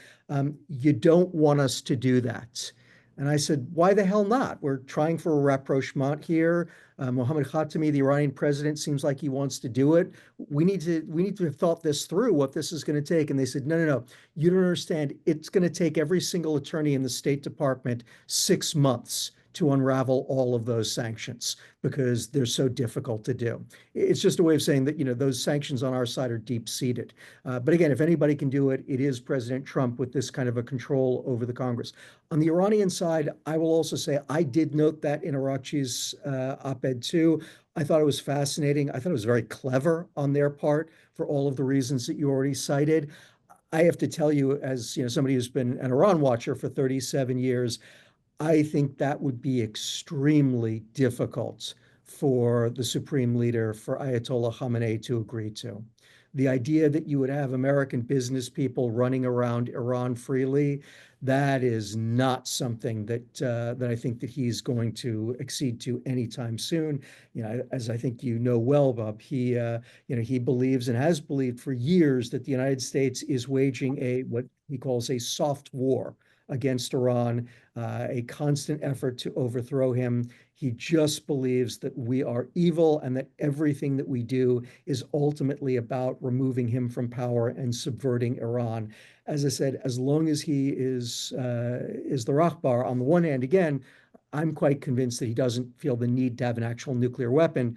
you don't want us to do that. And I said, why the hell not? We're trying for a rapprochement here. Mohammad Khatami, the Iranian president, seems like he wants to do it. We need to have thought this through, what this is going to take. And they said, no, you don't understand. It's going to take every single attorney in the State Department 6 months to unravel all of those sanctions because they're so difficult to do. It's just a way of saying that, those sanctions on our side are deep-seated. But again, if anybody can do it, it is President Trump with this kind of a control over the Congress. On the Iranian side, I will also say I did note that in Arachi's op-ed too. I thought it was fascinating. I thought it was very clever on their part for all of the reasons that you already cited. I have to tell you, as somebody who's been an Iran watcher for 37 years, I think that would be extremely difficult for the supreme leader, for Ayatollah Khamenei, to agree to. The idea that you would have American business people running around Iran freely, that is not something that I think that he's going to accede to anytime soon. As I think well, Bob, he believes and has believed for years that the United States is waging what he calls a soft war against Iran, a constant effort to overthrow him. He just believes that we are evil and that everything that we do is ultimately about removing him from power and subverting Iran. As I said, as long as he is the Rahbar, on the one hand, again, I'm quite convinced that he doesn't feel the need to have an actual nuclear weapon,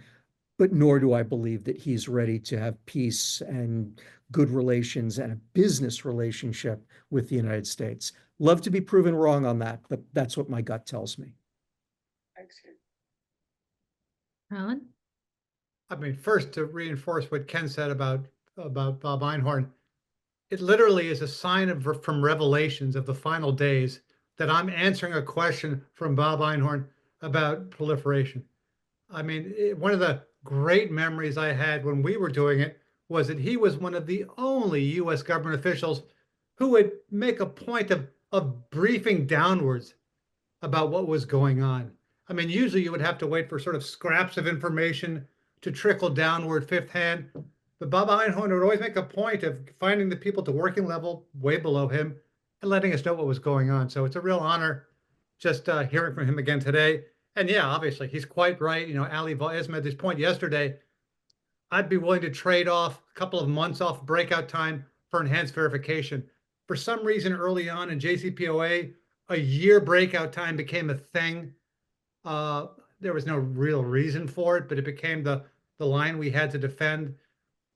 but nor do I believe that he's ready to have peace and good relations and a business relationship with the United States. Love to be proven wrong on that, but that's what my gut tells me. Thanks. Alan? I mean, first, to reinforce what Ken said about Bob Einhorn, it literally is a sign from Revelations of the final days that I'm answering a question from Bob Einhorn about proliferation. I mean, one of the great memories I had when we were doing it was that he was one of the only US government officials who would make a point of briefing downwards about what was going on. I mean, usually you would have to wait for sort of scraps of information to trickle downward fifth hand. But Bob Einhorn would always make a point of finding the people at the working level way below him and letting us know what was going on. So it's a real honor just hearing from him again today. And yeah, obviously, he's quite right. You know, Ali Vaez made this point yesterday. I'd be willing to trade off a couple of months off breakout time for enhanced verification. For some reason, early on in JCPOA, a year breakout time became a thing. There was no real reason for it, but it became the line we had to defend.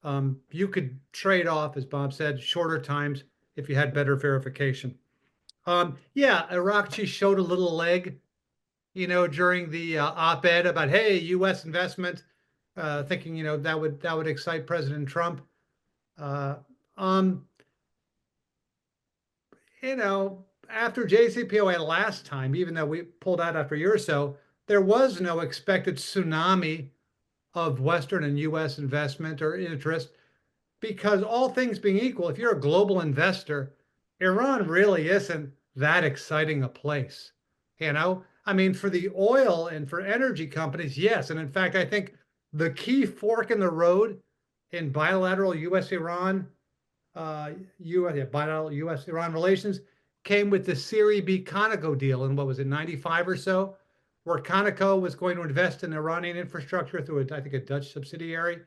You could trade off, as Bob said, shorter times if you had better verification. Yeah, Irakchi showed a little leg, you know, during the op-ed about, hey, U.S. investment, thinking, you know, that would excite President Trump. You know, after JCPOA last time, even though we pulled out after a year or so, there was no expected tsunami of Western and U.S. investment or interest, because all things being equal, if you're a global investor, Iran really isn't that exciting a place. You know, I mean, for the oil and for energy companies, yes. And in fact, I think the key fork in the road in bilateral U.S.-Iran, bilateral U.S.-Iran relations came with the Series B Conoco deal in, what was it, 95 or so, where Conoco was going to invest in Iranian infrastructure through, I think, a Dutch subsidiary.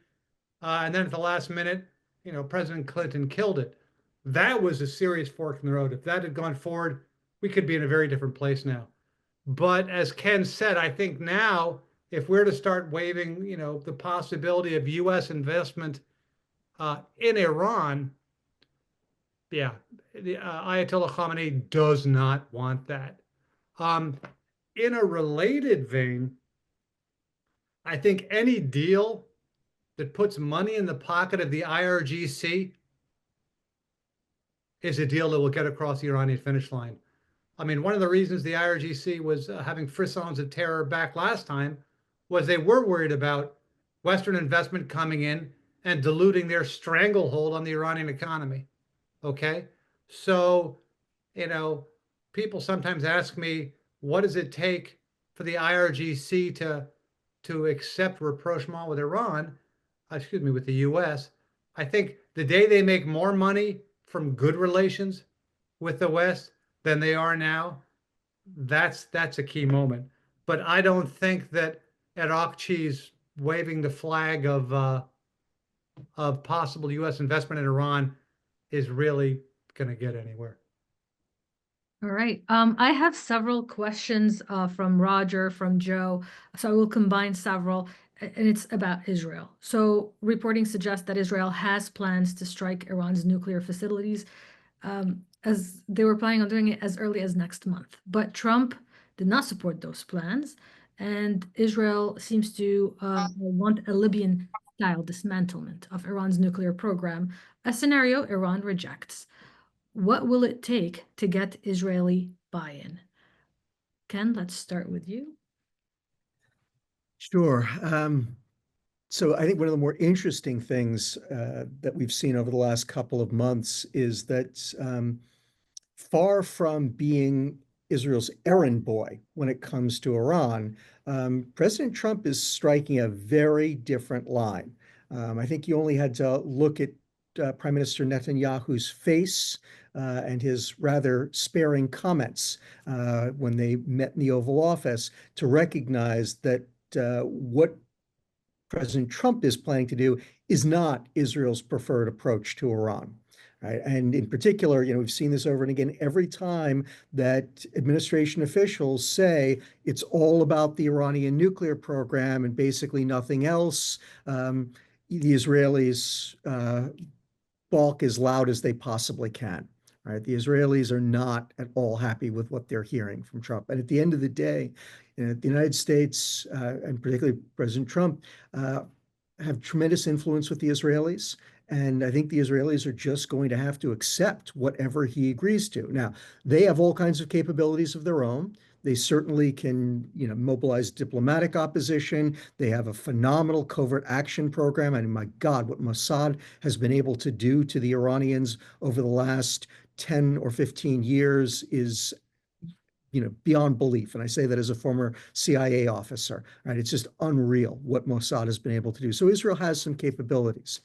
And then at the last minute, you know, President Clinton killed it. That was a serious fork in the road. If that had gone forward, we could be in a very different place now. But as Ken said, I think now, if we're to start waving, you know, the possibility of U.S. investment in Iran, yeah, the Ayatollah Khamenei does not want that. In a related vein, I think any deal that puts money in the pocket of the IRGC is a deal that will get across the Iranian finish line. I mean, one of the reasons the IRGC was having frissons of terror back last time was they were worried about Western investment coming in and diluting their stranglehold on the Iranian economy. Okay, so, you know, people sometimes ask me, what does it take for the IRGC to accept rapprochement with Iran? Excuse me, with the U.S. I think the day they make more money from good relations with the West than they are now, that's a key moment. But I don't think that Irakchi's waving the flag of possible U.S. investment in Iran is really going to get anywhere. All right. I have several questions from Roger, from Joe, so I will combine several, and it's about Israel. So reporting suggests that Israel has plans to strike Iran's nuclear facilities, as they were planning on doing it as early as next month. But Trump did not support those plans, and Israel seems to want a Libyan-style dismantlement of Iran's nuclear program, a scenario Iran rejects. What will it take to get Israeli buy-in? Ken, let's start with you. Sure. So I think one of the more interesting things that we've seen over the last couple of months is that far from being Israel's errand boy when it comes to Iran, President Trump is striking a very different line. I think you only had to look at Prime Minister Netanyahu's face and his rather sparing comments when they met in the Oval Office to recognize that what President Trump is planning to do is not Israel's preferred approach to Iran. Right? And in particular, you know, we've seen this over and again every time that administration officials say it's all about the Iranian nuclear program and basically nothing else. The Israelis balk as loud as they possibly can. Right? The Israelis are not at all happy with what they're hearing from Trump. And at the end of the day, you know, the United States, and particularly President Trump, have tremendous influence with the Israelis. And I think the Israelis are just going to have to accept whatever he agrees to. Now, they have all kinds of capabilities of their own. They certainly can, mobilize diplomatic opposition. They have a phenomenal covert action program. And my God, what Mossad has been able to do to the Iranians over the last 10 or 15 years is beyond belief. And I say that as a former CIA officer, right? It's just unreal what Mossad has been able to do. So Israel has some capabilities.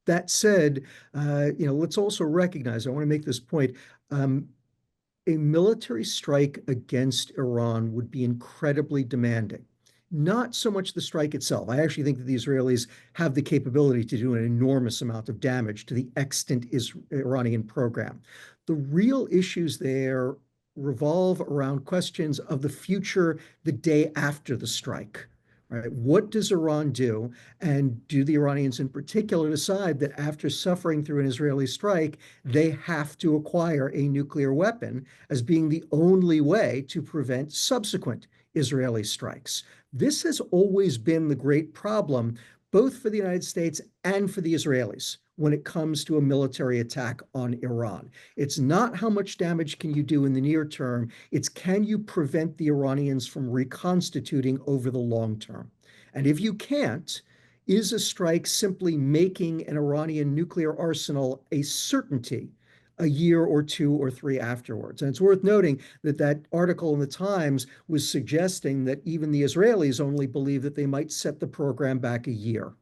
That said, let's also recognize, I want to make this point, a military strike against Iran would be incredibly demanding. Not so much the strike itself. I actually think that the Israelis have the capability to do an enormous amount of damage to the extant Iranian program. The real issues there revolve around questions of the future the day after the strike. Right? What does Iran do? And do the Iranians in particular decide that after suffering through an Israeli strike, they have to acquire a nuclear weapon as being the only way to prevent subsequent Israeli strikes? This has always been the great problem, both for the United States and for the Israelis when it comes to a military attack on Iran. It's not how much damage can you do in the near term, it's can you prevent the Iranians from reconstituting over the long term? And if you can't, is a strike simply making an Iranian nuclear arsenal a certainty a year or two or three afterwards? And it's worth noting that that article in the Times was suggesting that even the Israelis only believe that they might set the program back a year.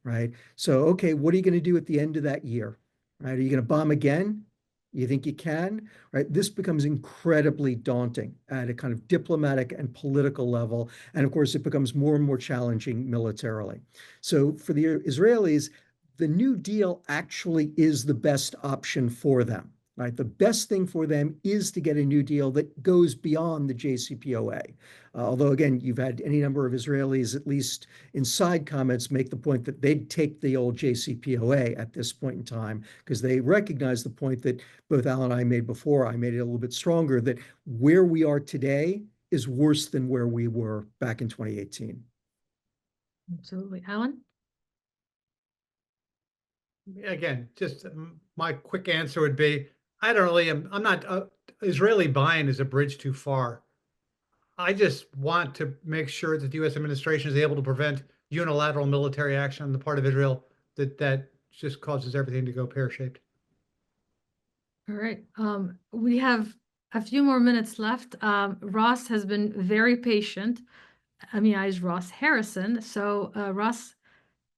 Right? So, okay, what are you going to do at the end of that year? Right? Are you going to bomb again? You think you can? Right? This becomes incredibly daunting at a kind of diplomatic and political level. And of course, it becomes more and more challenging militarily. So for the Israelis, the New Deal actually is the best option for them. Right? The best thing for them is to get a new deal that goes beyond the JCPOA. Although, again, you've had any number of Israelis, at least in side comments, make the point that they'd take the old JCPOA at this point in time, because they recognize the point that both Alan and I made before. I made it a little bit stronger, that where we are today is worse than where we were back in 2018. Absolutely. Alan? Again, just my quick answer would be, I don't really, I'm not, Israeli buy-in is a bridge too far. I just want to make sure that the U.S. administration is able to prevent unilateral military action on the part of Israel that just causes everything to go pear-shaped. All right. We have a few more minutes left. Ross has been very patient. Amia is Ross Harrison. So Ross,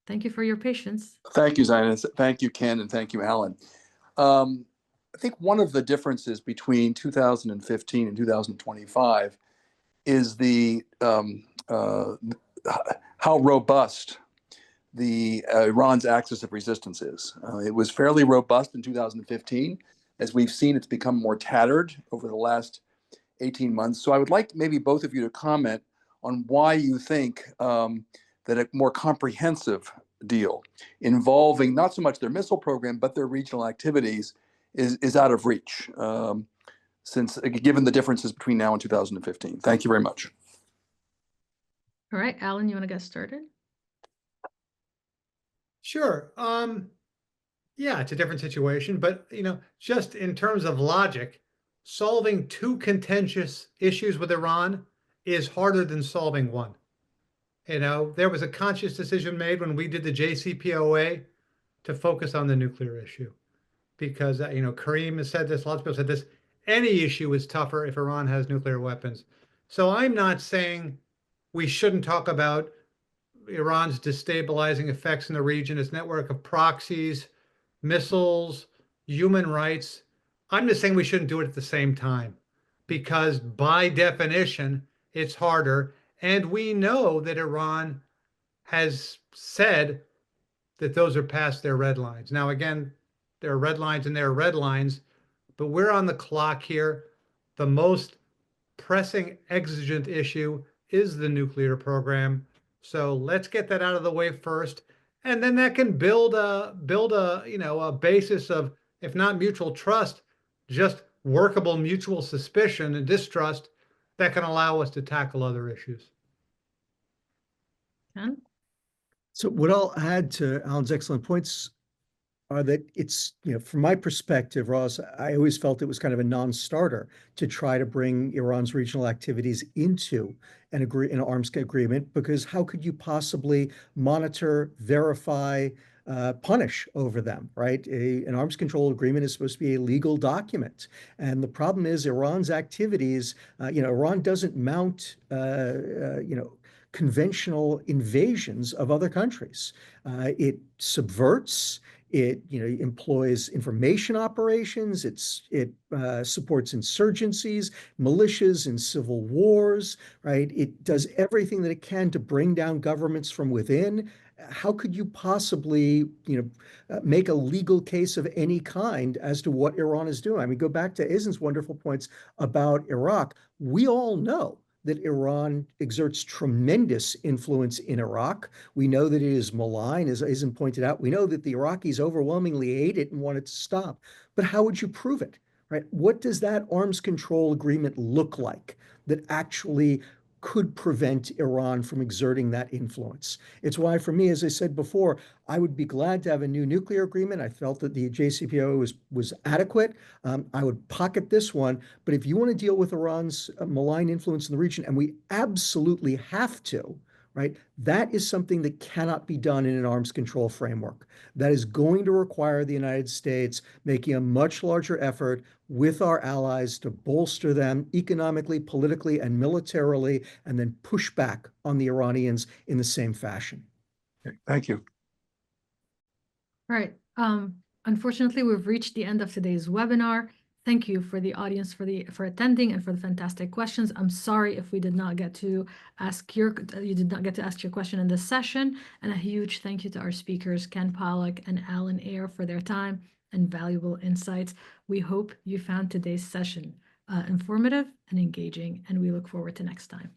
thank you for your patience. Thank you, Zaina. Thank you, Ken, and thank you, Alan. I think one of the differences between 2015 and 2025 is the how robust the Iran's axis of resistance is. It was fairly robust in 2015. As we've seen, it's become more tattered over the last 18 months. So I would like maybe both of you to comment on why you think that a more comprehensive deal involving not so much their missile program, but their regional activities is out of reach, since given the differences between now and 2015. Thank you very much. All right, Alan, you want to get started? Sure. Yeah, it's a different situation, but just in terms of logic, solving two contentious issues with Iran is harder than solving one. There was a conscious decision made when we did the JCPOA to focus on the nuclear issue, because Kareem has said this, lots of people said this. Any issue is tougher if Iran has nuclear weapons. So I'm not saying we shouldn't talk about Iran's destabilizing effects in the region, its network of proxies, missiles, human rights. I'm just saying we shouldn't do it at the same time, because by definition, it's harder. And we know that Iran has said that those are past their red lines. Now, again, there are red lines and there are red lines, but we're on the clock here. The most pressing exigent issue is the nuclear program. So let's get that out of the way first. And then that can build a basis of, if not mutual trust, just workable mutual suspicion and distrust that can allow us to tackle other issues. Ken? So what I'll add to Alan's excellent points are that it's, from my perspective, Ross, I always felt it was kind of a non-starter to try to bring Iran's regional activities into an arms agreement, because how could you possibly monitor, verify, punish over them, right? An arms control agreement is supposed to be a legal document. And the problem is Iran's activities, Iran doesn't mount, conventional invasions of other countries. It subverts, it employs information operations, it supports insurgencies, militias, and civil wars, right? It does everything that it can to bring down governments from within. How could you possibly, make a legal case of any kind as to what Iran is doing? I mean, go back to Izin's wonderful points about Iraq. We all know that Iran exerts tremendous influence in Iraq. We know that it is malign, as Izin pointed out. We know that the Iraqis overwhelmingly hate it and want it to stop. But how would you prove it, right? What does that arms control agreement look like that actually could prevent Iran from exerting that influence? It's why, for me, as I said before, I would be glad to have a new nuclear agreement. I felt that the JCPOA was adequate. I would pocket this one. But if you want to deal with Iran's malign influence in the region, and we absolutely have to, right, that is something that cannot be done in an arms control framework. That is going to require the United States making a much larger effort with our allies to bolster them economically, politically, and militarily, and then push back on the Iranians in the same fashion. Okay, thank you. All right. Unfortunately, we've reached the end of today's webinar. Thank you for the audience for attending and for the fantastic questions. I'm sorry if we did not get to ask you did not get to ask your question in this session. And a huge thank you to our speakers, Ken Pollack and Alan Eyre, for their time and valuable insights. We hope you found today's session informative and engaging, and we look forward to next time.